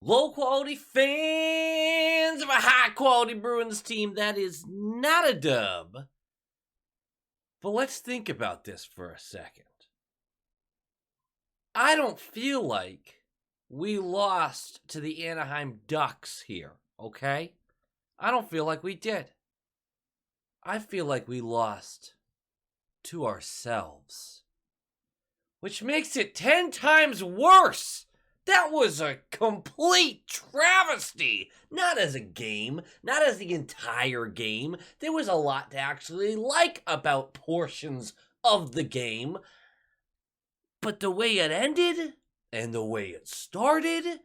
Low quality fans of a high quality Bruins team that is not a dub. But let's think about this for a second. I don't feel like we lost to the Anaheim Ducks here, okay? I don't feel like we did. I feel like we lost to ourselves, which makes it 10 times worse. That was a complete travesty. Not as a game, not as the entire game. There was a lot to actually like about portions of the game. But the way it ended and the way it started,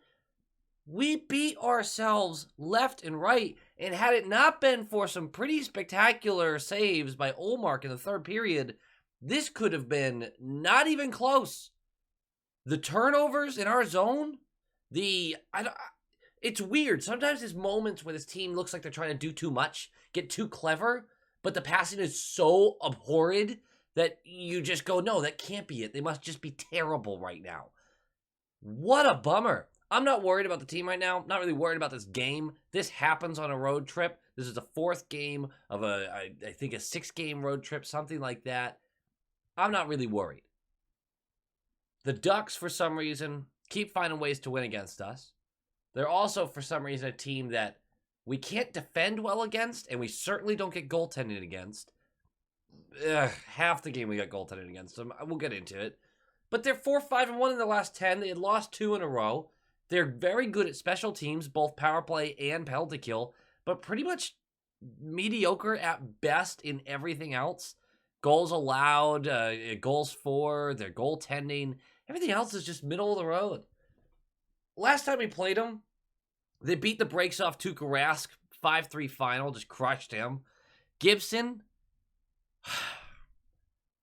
we beat ourselves left and right. And had it not been for some pretty spectacular saves by Olmark in the third period, this could have been not even close. The turnovers in our zone, it's weird. Sometimes there's moments where this team looks like they're trying to do too much, get too clever, but the passing is so abhorrent that you just go, no, that can't be it. They must just be terrible right now. What a bummer. I'm not worried about the team right now. Not really worried about this game. This happens on a road trip. This is the fourth game of I think a 6-game road trip, something like that. I'm not really worried. The Ducks, for some reason, keep finding ways to win against us. They're also, for some reason, a team that we can't defend well against, and we certainly don't get goaltending against. Half the game we got goaltending against them. We'll get into it. But they're 4-5-1 in the last 10. They had lost 2 in a row. They're very good at special teams, both power play and penalty kill, but pretty much mediocre at best in everything else. Goals allowed, goals for, their goaltending. Everything else is just middle of the road. Last time we played them, they beat the brakes off Tuukka Rask, 5-3 final, just crushed him. Gibson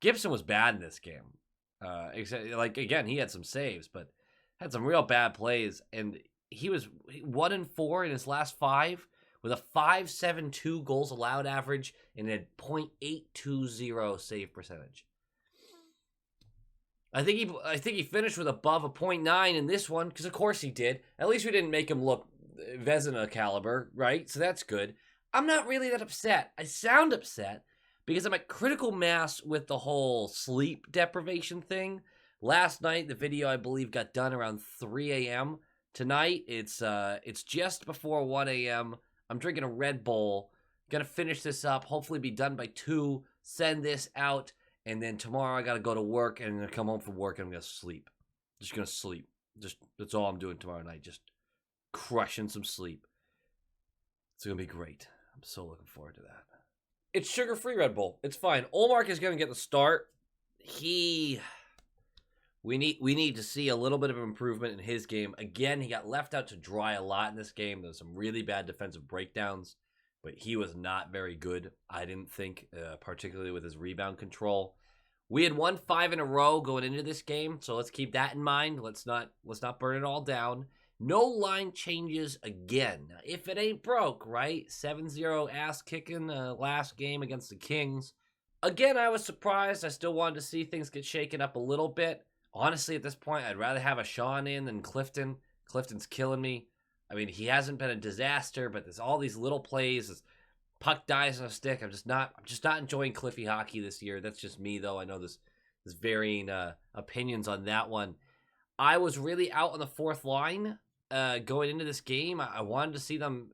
was bad in this game. Again, he had some saves, but had some real bad plays, and he was 1-4 in his last 5 with a 5.72 goals allowed average and a .820 save percentage. I think he finished with above a .9 in this one, because of course he did. At least we didn't make him look Vezina caliber, right? So that's good. I'm not really that upset. I sound upset because I'm at critical mass with the whole sleep deprivation thing. Last night, the video, I believe, got done around 3 a.m. Tonight, it's just before 1 a.m. I'm drinking a Red Bull. Gonna finish this up, hopefully be done by 2, send this out, and then tomorrow I gotta go to work, and I'm gonna come home from work, and I'm gonna sleep. Just gonna sleep. That's all I'm doing tomorrow night, just crushing some sleep. It's gonna be great. I'm so looking forward to that. It's sugar-free Red Bull. It's fine. Olmark is gonna get the start. We need to see a little bit of improvement in his game. Again, he got left out to dry a lot in this game. There's some really bad defensive breakdowns, but he was not very good, I didn't think, particularly with his rebound control. We had won 5 in a row going into this game, so let's keep that in mind. Let's not burn it all down. No line changes again. Now, if it ain't broke, right? 7-0 ass-kicking last game against the Kings. Again, I was surprised. I still wanted to see things get shaken up a little bit. Honestly, at this point, I'd rather have a Sean in than Clifton. Clifton's killing me. I mean, he hasn't been a disaster, but there's all these little plays. This puck dies on a stick. I'm just not enjoying Cliffy hockey this year. That's just me, though. I know there's varying opinions on that one. I was really out on the fourth line going into this game. I wanted to see them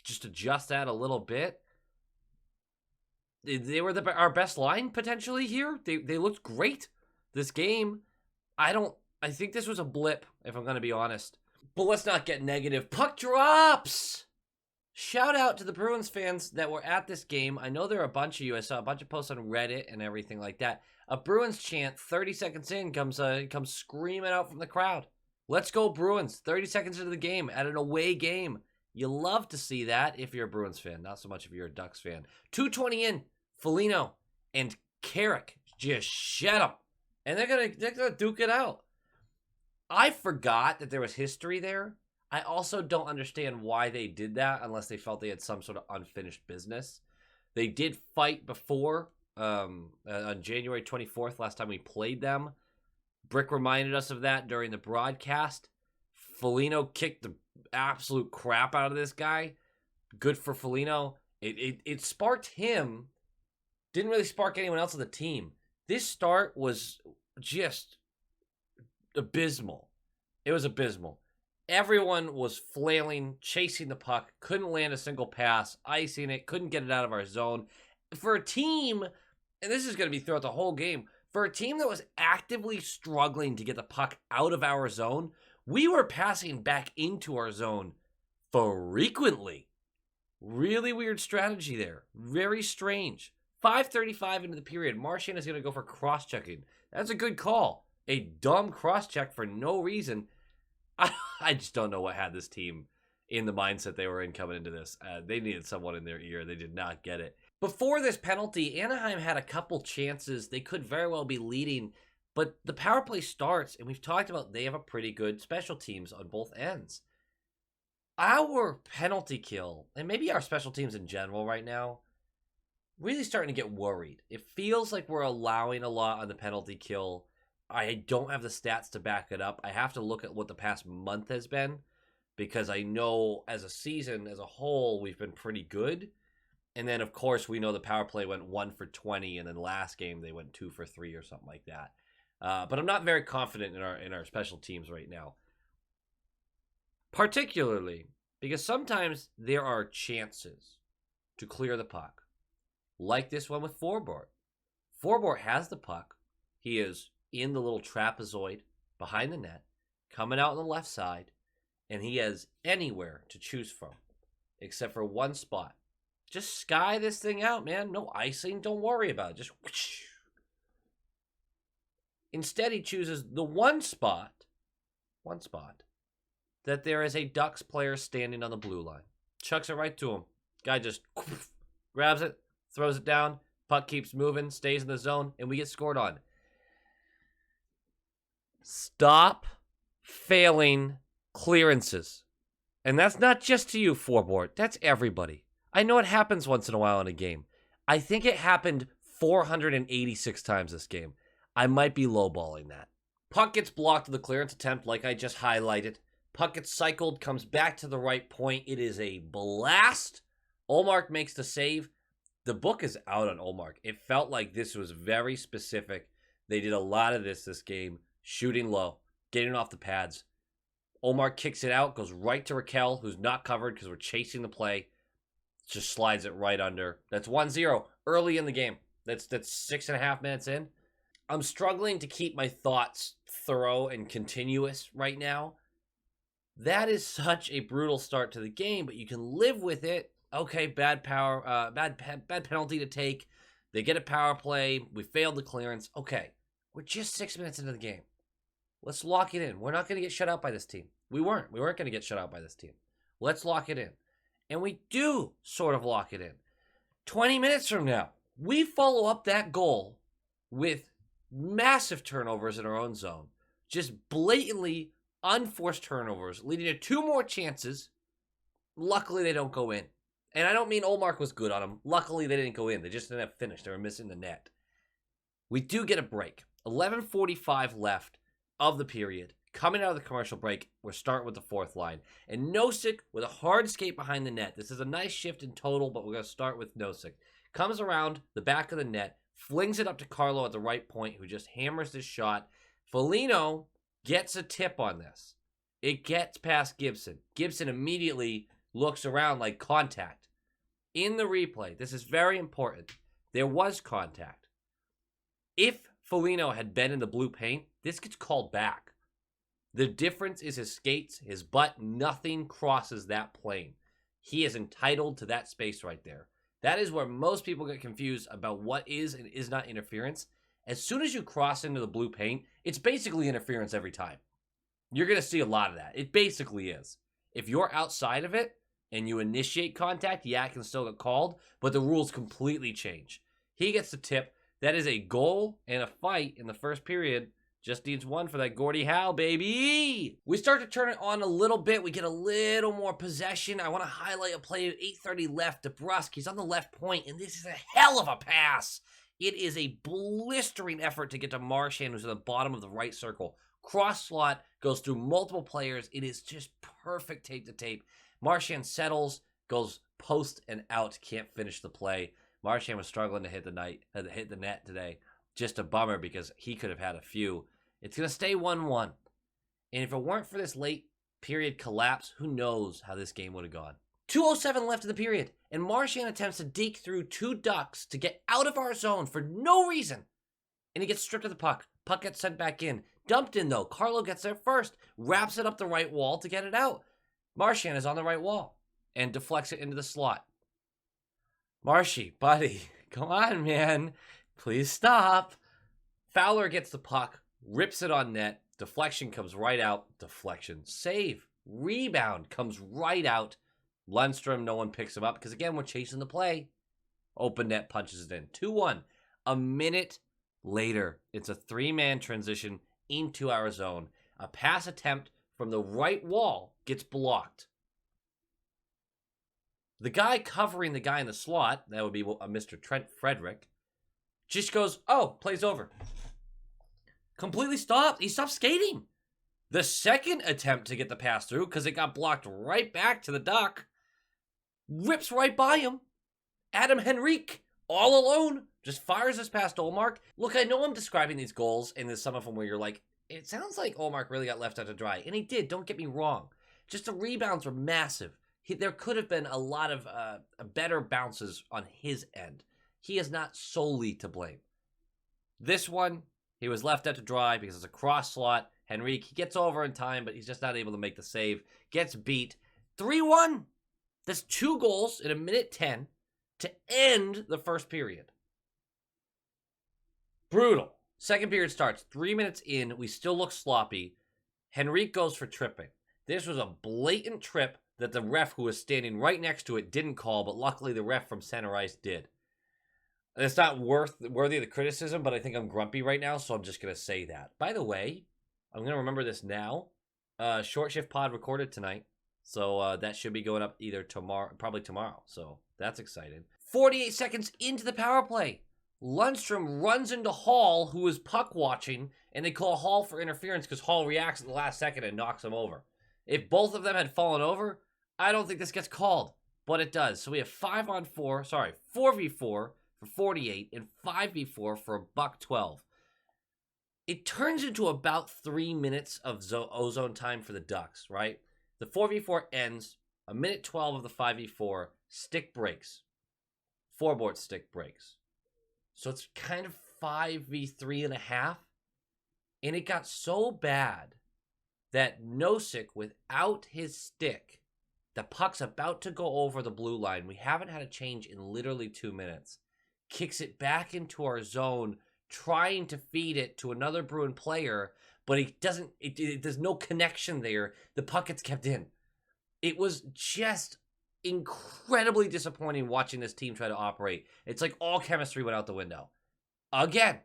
just adjust that a little bit. They were our best line potentially here. They looked great this game. I think this was a blip, if I'm going to be honest. But let's not get negative. Puck drops! Shout out to the Bruins fans that were at this game. I know there are a bunch of you. I saw a bunch of posts on Reddit and everything like that. A Bruins chant 30 seconds in comes screaming out from the crowd. Let's go Bruins. 30 seconds into the game at an away game. You love to see that if you're a Bruins fan. Not so much if you're a Ducks fan. 2:20 in. Foligno and Carrick just shut them. And they're gonna duke it out. I forgot that there was history there. I also don't understand why they did that unless they felt they had some sort of unfinished business. They did fight before on January 24th, last time we played them. Brick reminded us of that during the broadcast. Foligno kicked the absolute crap out of this guy. Good for Foligno. It sparked him. Didn't really spark anyone else on the team. This start was just abysmal. It was abysmal. Everyone was flailing, chasing the puck, couldn't land a single pass, icing it, couldn't get it out of our zone. For a team, and this is going to be throughout the whole game, for a team that was actively struggling to get the puck out of our zone, we were passing back into our zone frequently. Really weird strategy there. Very strange. 5:35 into the period, Marchand is going to go for cross-checking. That's a good call. A dumb cross-check for no reason. I just don't know what had this team in the mindset they were in coming into this. They needed someone in their ear. They did not get it. Before this penalty, Anaheim had a couple chances. They could very well be leading, but the power play starts, and we've talked about they have a pretty good special teams on both ends. Our penalty kill, and maybe our special teams in general right now, really starting to get worried. It feels like we're allowing a lot on the penalty kill. I don't have the stats to back it up. I have to look at what the past month has been, because I know as a season, as a whole, we've been pretty good. And then, of course, we know the power play went 1 for 20, and then last game they went 2 for 3 or something like that. But I'm not very confident in our special teams right now. Particularly because sometimes there are chances to clear the puck. Like this one with Forbort. Forbort has the puck. He is in the little trapezoid behind the net, coming out on the left side, and he has anywhere to choose from except for one spot. Just sky this thing out, man. No icing. Don't worry about it. Just whoosh. Instead, he chooses the one spot that there is a Ducks player standing on the blue line. Chucks it right to him. Guy just grabs it, throws it down. Puck keeps moving, stays in the zone, and we get scored on. Stop failing clearances. And that's not just to you, Forbort. That's everybody. I know it happens once in a while in a game. I think it happened 486 times this game. I might be lowballing that. Puck gets blocked to the clearance attempt like I just highlighted. Puck gets cycled, comes back to the right point. It is a blast. Ullmark makes the save. The book is out on Ullmark. It felt like this was very specific. They did a lot of this game. Shooting low, getting off the pads. Ullmark kicks it out, goes right to Raquel, who's not covered because we're chasing the play. Just slides it right under. That's 1-0 early in the game. That's 6.5 minutes in. I'm struggling to keep my thoughts thorough and continuous right now. That is such a brutal start to the game, but you can live with it. Okay, bad penalty to take. They get a power play. We failed the clearance. Okay, we're just 6 minutes into the game. Let's lock it in. We're not going to get shut out by this team. We weren't going to get shut out by this team. Let's lock it in. And we do sort of lock it in. 20 minutes from now, we follow up that goal with massive turnovers in our own zone. Just blatantly unforced turnovers, leading to 2 more chances. Luckily, they don't go in. And I don't mean Ullmark was good on them. Luckily, they didn't go in. They just didn't have finish. They were missing the net. We do get a break. 11:45 left of the period. Coming out of the commercial break, we're starting with the fourth line. And Nosek with a hard skate behind the net. This is a nice shift in total, but we're going to start with Nosek. Comes around the back of the net, flings it up to Carlo at the right point, who just hammers this shot. Foligno gets a tip on this. It gets past Gibson. Gibson immediately looks around like contact. In the replay, this is very important. There was contact. If Foligno had been in the blue paint, this gets called back. The difference is his skates, his butt, nothing crosses that plane. He is entitled to that space right there. That is where most people get confused about what is and is not interference. As soon as you cross into the blue paint, it's basically interference every time. You're going to see a lot of that. It basically is. If you're outside of it and you initiate contact, yeah, it can still get called, but the rules completely change. He gets the tip. That is a goal and a fight in the first period. Just needs one for that Gordie Howe, baby. We start to turn it on a little bit. We get a little more possession. I want to highlight a play at 8:30 left. DeBrusk, he's on the left point, and this is a hell of a pass. It is a blistering effort to get to Marchand, who's at the bottom of the right circle. Cross slot, goes through multiple players. It is just perfect tape to tape. Marchand settles, goes post and out, can't finish the play. Marchand was struggling to hit the net today. Just a bummer because he could have had a few. It's going to stay 1-1. And if it weren't for this late period collapse, who knows how this game would have gone. 2:07 left in the period, and Marchand attempts to deke through 2 Ducks to get out of our zone for no reason. And he gets stripped of the puck. Puck gets sent back in. Dumped in, though. Carlo gets there first. Wraps it up the right wall to get it out. Marchand is on the right wall and deflects it into the slot. Marshy, buddy, come on, man. Please stop. Fowler gets the puck, rips it on net. Deflection comes right out. Deflection. Save. Rebound comes right out. Lundstrom, no one picks him up because, again, we're chasing the play. Open net punches it in. 2-1. A minute later, it's a 3-man transition into our zone. A pass attempt from the right wall gets blocked. The guy covering the guy in the slot, that would be Mr. Trent Frederick, just goes, oh, play's over. Completely stopped. He stopped skating. The second attempt to get the pass through, because it got blocked right back to the Duck, rips right by him. Adam Henrique, all alone, just fires this past Olmark. Look, I know I'm describing these goals, and there's some of them where you're like, it sounds like Olmark really got left out to dry. And he did, don't get me wrong. Just the rebounds were massive. There could have been a lot of better bounces on his end. He is not solely to blame. This one, he was left out to dry because it's a cross slot. Henrique, he gets over in time, but he's just not able to make the save. Gets beat. 3-1. That's 2 goals in a minute 10 to end the first period. Brutal. Second period starts. 3 minutes in. We still look sloppy. Henrique goes for tripping. This was a blatant trip that the ref who was standing right next to it didn't call, but luckily the ref from center ice did. It's not worthy of the criticism, but I think I'm grumpy right now, so I'm just going to say that. By the way, I'm going to remember this now. Short Shift Pod recorded tonight, so that should be going up either tomorrow, probably tomorrow, so that's exciting. 48 seconds into the power play. Lundstrom runs into Hall, who is puck watching, and they call Hall for interference because Hall reacts at the last second and knocks him over. If both of them had fallen over, I don't think this gets called, but it does. So we have 4v4 for 48 and 5v4 for $112. It turns into about 3 minutes of ozone time for the Ducks, right? The 4v4 ends, a minute 12 of the 5v4, stick breaks. Foreboard stick breaks. So it's kind of 5v3.5. And it got so bad that Nosek, without his stick, the puck's about to go over the blue line. We haven't had a change in literally 2 minutes. Kicks it back into our zone, trying to feed it to another Bruin player, but he doesn't. There's no connection there. The puck gets kept in. It was just incredibly disappointing watching this team try to operate. It's like all chemistry went out the window. Again,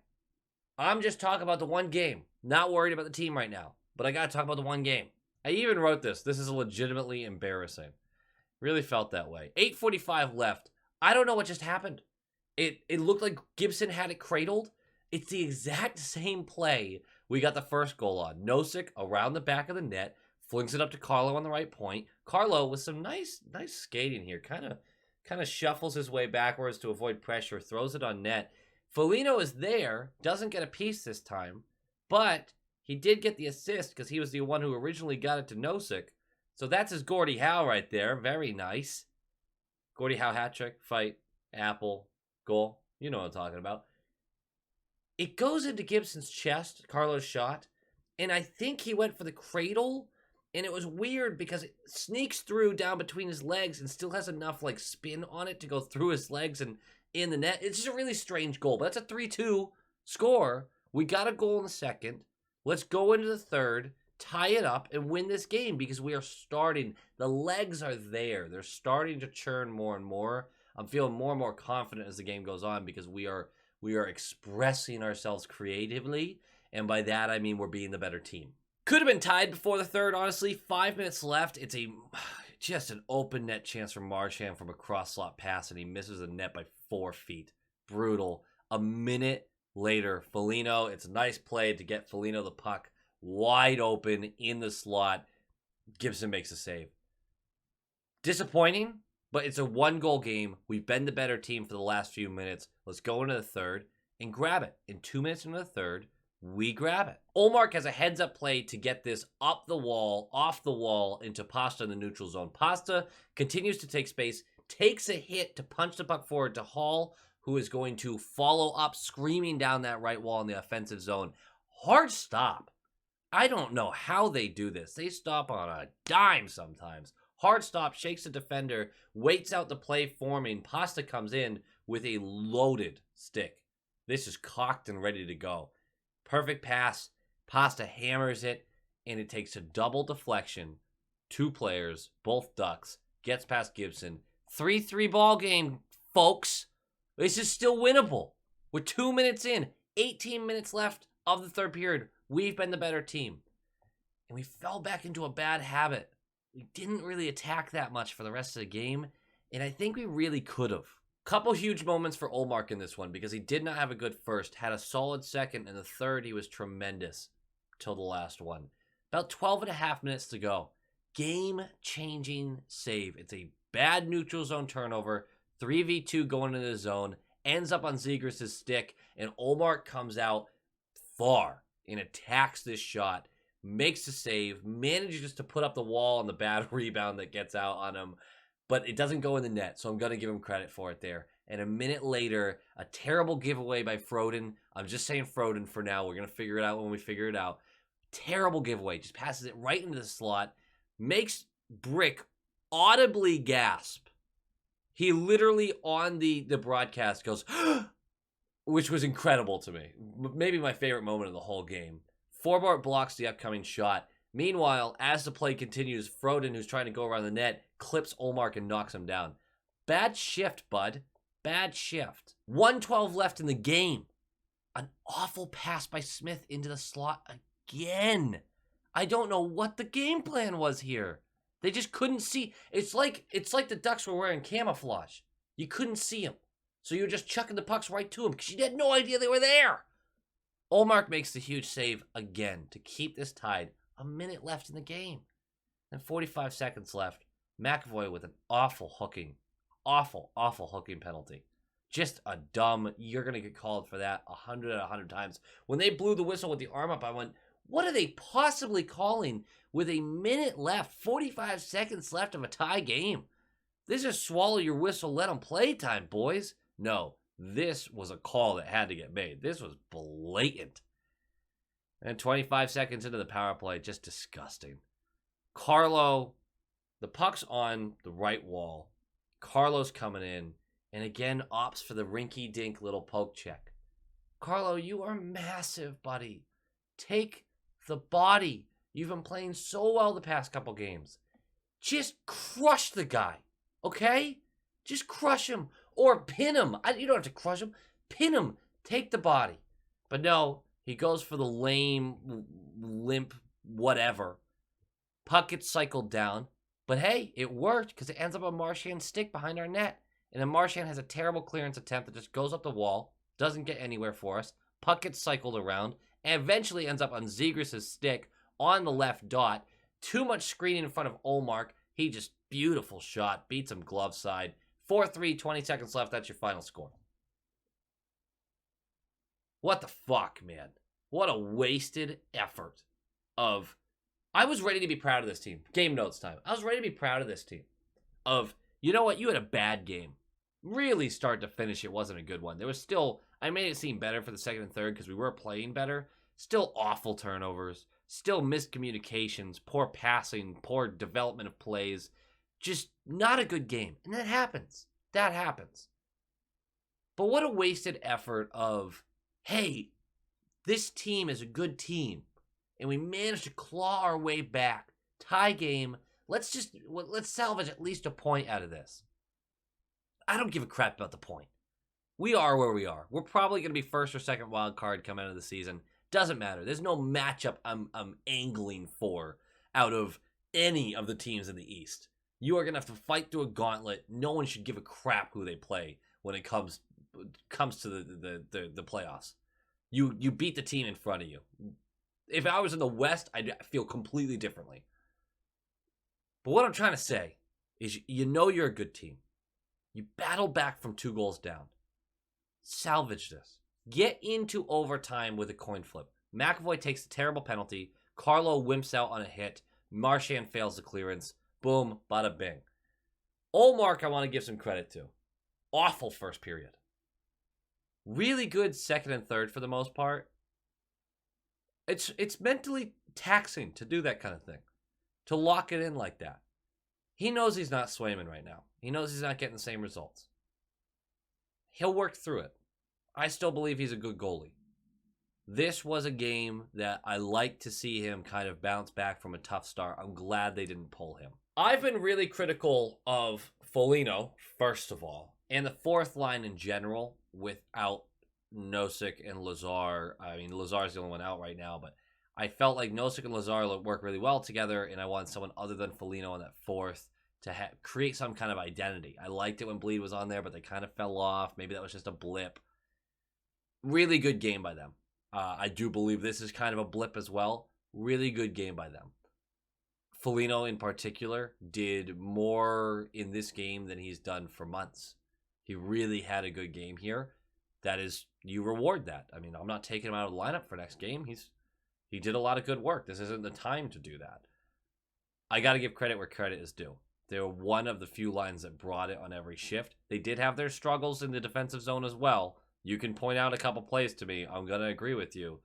I'm just talking about the one game. Not worried about the team right now, but I got to talk about the one game. I even wrote this. This is legitimately embarrassing. Really felt that way. 8:45 left. I don't know what just happened. It looked like Gibson had it cradled. It's the exact same play we got the first goal on. Nosek around the back of the net, flings it up to Carlo on the right point. Carlo with some nice skating here. Kind of shuffles his way backwards to avoid pressure, throws it on net. Foligno is there, doesn't get a piece this time, but he did get the assist because he was the one who originally got it to Nosek. So that's his Gordie Howe right there. Very nice. Gordie Howe hat trick, fight, apple, goal. You know what I'm talking about. It goes into Gibson's chest, Carlo's shot, and I think he went for the cradle, and it was weird because it sneaks through down between his legs and still has enough like spin on it to go through his legs and in the net. It's just a really strange goal, but that's a 3-2 score. We got a goal in the second. Let's go into the third, tie it up, and win this game because we are starting. The legs are there. They're starting to churn more and more. I'm feeling more and more confident as the game goes on because we are expressing ourselves creatively, and by that I mean we're being the better team. Could have been tied before the third, honestly. 5 minutes left. It's just an open net chance for Marchand from a cross-slot pass, and he misses the net by 4 feet. Brutal. A minute later, Foligno, it's a nice play to get Foligno the puck wide open in the slot. Gibson makes a save. Disappointing, but it's a 1-goal game. We've been the better team for the last few minutes. Let's go into the third and grab it. In 2 minutes into the third, we grab it. Ullmark has a heads-up play to get this up the wall, off the wall, into Pasta in the neutral zone. Pasta continues to take space, takes a hit to punch the puck forward to Hall, who is going to follow up, screaming down that right wall in the offensive zone. Hard stop. I don't know how they do this. They stop on a dime sometimes. Hard stop, shakes the defender, waits out the play forming. Pasta comes in with a loaded stick. This is cocked and ready to go. Perfect pass. Pasta hammers it, and it takes a double deflection. 2 players, both Ducks, gets past Gibson. 3-3 ball game, folks. This is still winnable. We're 2 minutes in, 18 minutes left of the third period. We've been the better team. And we fell back into a bad habit. We didn't really attack that much for the rest of the game, and I think we really could have. Couple huge moments for Ullmark in this one because he did not have a good first, had a solid second, and the third he was tremendous till the last one. About 12 and a half minutes to go. Game-changing save. It's a bad neutral zone turnover, 3v2 going into the zone, ends up on Zegras' stick, and Ullmark comes out far and attacks this shot, makes the save, manages to put up the wall on the bad rebound that gets out on him, but it doesn't go in the net, so I'm going to give him credit for it there. And a minute later, a terrible giveaway by Froden. I'm just saying Froden for now. We're going to figure it out when we figure it out. Terrible giveaway. Just passes it right into the slot. Makes Brick audibly gasp. He literally on the broadcast goes, which was incredible to me. Maybe my favorite moment of the whole game. Forbort blocks the upcoming shot. Meanwhile, as the play continues, Froden, who's trying to go around the net, clips Ullmark and knocks him down. Bad shift, bud. Bad shift. 1:12 left in the game. An awful pass by Smith into the slot again. I don't know what the game plan was here. They just couldn't see. It's like the Ducks were wearing camouflage. You couldn't see them. So you were just chucking the pucks right to them because you had no idea they were there. Ullmark makes the huge save again to keep this tied. A minute left in the game. And 45 seconds left. McAvoy with an awful hooking penalty. Just a dumb, you're going to get called for that 100 out of 100 times. When they blew the whistle with the arm up, I went, what are they possibly calling with a minute left, 45 seconds left of a tie game? This is swallow your whistle, let them play time, boys. No, this was a call that had to get made. This was blatant. And 25 seconds into the power play, just disgusting. Carlo, the puck's on the right wall. Carlo's coming in, and again opts for the rinky-dink little poke check. Carlo, you are massive, buddy. Take the body. You've been playing so well the past couple games. Just crush the guy, okay? Just crush him or pin him. You don't have to crush him. Pin him. Take the body. But no, he goes for the lame, limp, whatever. Puck gets cycled down. But hey, it worked because it ends up on Marchand's stick behind our net. And then Marchand has a terrible clearance attempt that just goes up the wall. Doesn't get anywhere for us. Puck gets cycled around. And eventually ends up on Zegras' stick on the left dot. Too much screening in front of Ullmark. He just, beautiful shot. Beats him glove side. 4-3, 20 seconds left. That's your final score. What the fuck, man? What a wasted effort of... I was ready to be proud of this team. Game notes time. I was ready to be proud of this team. Of, you know what? You had a bad game. Really start to finish, it wasn't a good one. There was still... I made it seem better for the second and third because we were playing better. Still awful turnovers. Still miscommunications. Poor passing. Poor development of plays. Just not a good game. And that happens. That happens. But what a wasted effort of... Hey, this team is a good team, and we managed to claw our way back. Tie game. Let's salvage at least a point out of this. I don't give a crap about the point. We are where we are. We're probably going to be first or second wild card coming out of the season. Doesn't matter. There's no matchup I'm angling for out of any of the teams in the East. You are going to have to fight through a gauntlet. No one should give a crap who they play when it comes to the playoffs. You beat the team in front of you. If I was in the West, I'd feel completely differently. But what I'm trying to say is you know you're a good team. You battle back from 2 goals down. Salvage this. Get into overtime with a coin flip. McAvoy takes a terrible penalty. Carlo wimps out on a hit. Marchand fails the clearance. Boom, bada bing. Olmark, I want to give some credit to. Awful first period. Really good second and third for the most part. It's mentally taxing to do that kind of thing. To lock it in like that. He knows he's not Swayman right now. He knows he's not getting the same results. He'll work through it. I still believe he's a good goalie. This was a game that I like to see him kind of bounce back from a tough start. I'm glad they didn't pull him. I've been really critical of Foligno, first of all, and the fourth line in general without Nosek and Lazar. I mean, Lazar's the only one out right now, but I felt like Nosek and Lazar work really well together, and I wanted someone other than Foligno on that fourth to create some kind of identity. I liked it when Bleed was on there, but they kind of fell off. Maybe that was just a blip. Really good game by them. I do believe this is kind of a blip as well. Really good game by them. Foligno in particular did more in this game than he's done for months. He really had a good game here. That is, you reward that. I mean, I'm not taking him out of the lineup for next game. He did a lot of good work. This isn't the time to do that. I got to give credit where credit is due. They were one of the few lines that brought it on every shift. They did have their struggles in the defensive zone as well. You can point out a couple plays to me. I'm going to agree with you.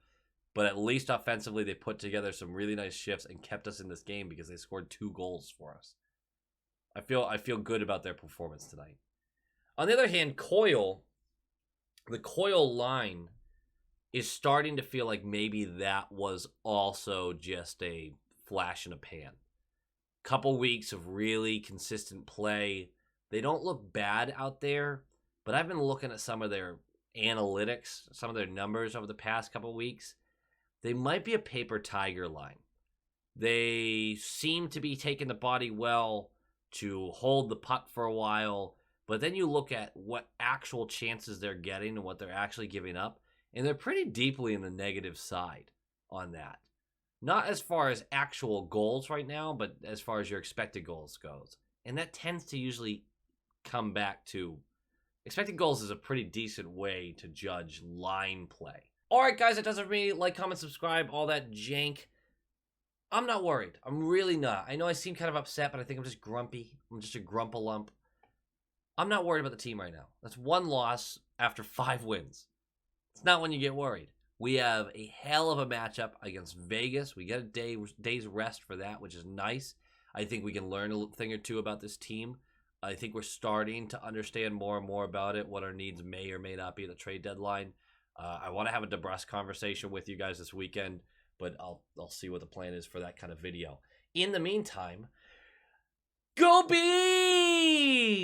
But at least offensively, they put together some really nice shifts and kept us in this game because they scored 2 goals for us. I feel good about their performance tonight. On the other hand, the Coyle line is starting to feel like maybe that was also just a flash in a pan. Couple weeks of really consistent play. They don't look bad out there, but I've been looking at some of their analytics, some of their numbers over the past couple weeks. They might be a paper tiger line. They seem to be taking the body well to hold the puck for a while, but then you look at what actual chances they're getting and what they're actually giving up, and they're pretty deeply in the negative side on that. Not as far as actual goals right now, but as far as your expected goals goes. And that tends to usually come back to... Expected goals is a pretty decent way to judge line play. Alright guys, that does it for me. Like, comment, subscribe, all that jank. I'm not worried. I'm really not. I know I seem kind of upset, but I think I'm just grumpy. I'm just a grump-a-lump. I'm not worried about the team right now. That's 1 loss after 5 wins. It's not when you get worried. We have a hell of a matchup against Vegas. We get a day's rest for that, which is nice. I think we can learn a thing or two about this team. I think we're starting to understand more and more about it, what our needs may or may not be at the trade deadline. I want to have a DeBrusque conversation with you guys this weekend, but I'll see what the plan is for that kind of video. In the meantime, go Bees!